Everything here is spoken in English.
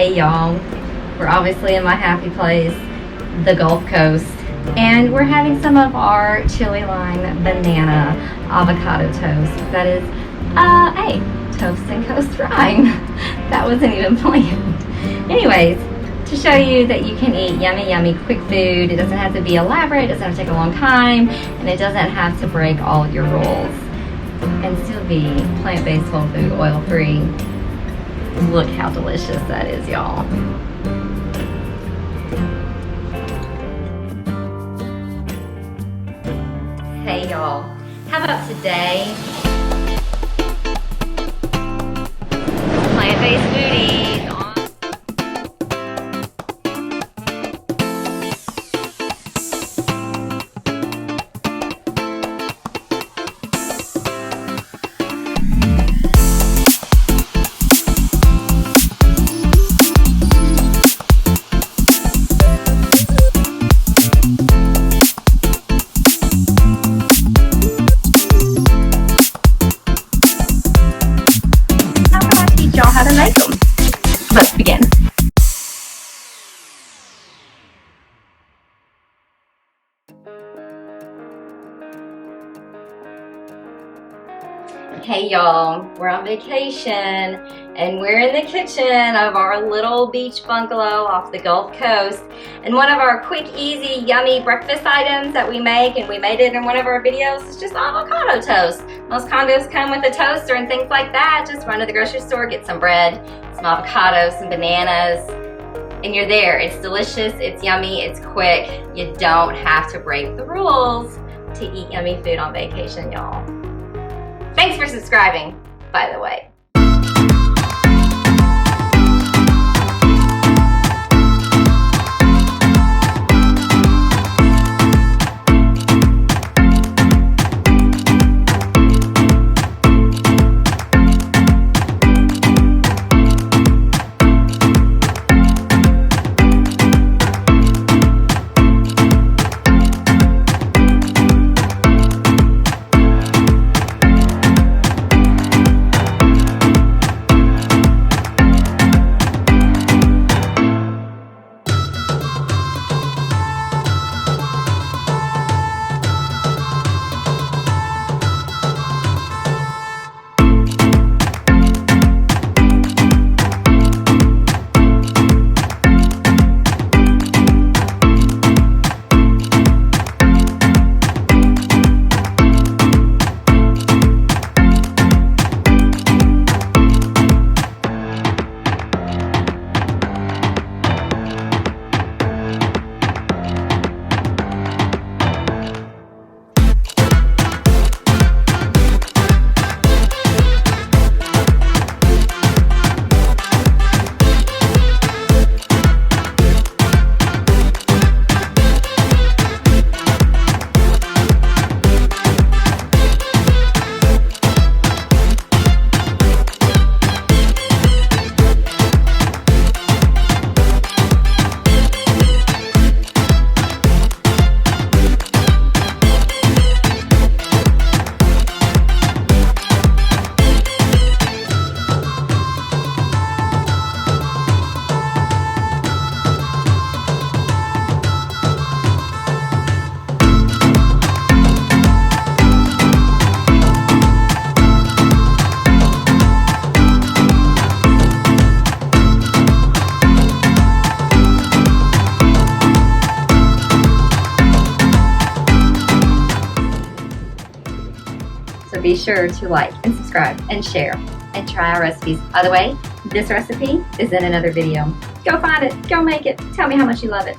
Hey y'all, we're obviously in my happy place, the Gulf Coast, and we're having some of our chili lime banana avocado toast. That is toast and coast rhyme. That wasn't even planned. Anyways, to show you that you can eat yummy quick food. It doesn't have to be elaborate, it doesn't have to take a long time, and it doesn't have to break all of your rules and still be plant-based, whole food, oil-free. Look how delicious that is, y'all. Hey y'all, how about today? Plant-based foodies on how to make them. Let's begin. Hey y'all, we're on vacation and we're in the kitchen of our little beach bungalow off the Gulf Coast, and one of our quick, easy, yummy breakfast items that we make, and we made it in one of our videos, is just avocado toast. Most condos come with a toaster and things like that. Just run to the grocery store, get some bread, some avocados, some bananas, and you're there. It's delicious, it's yummy, it's quick. You don't have to break the rules to eat yummy food on vacation, y'all. Thanks for subscribing, by the way. So be sure to like and subscribe and share and try our recipes. By the way, this recipe is in another video. Go find it, go make it, tell me how much you love it.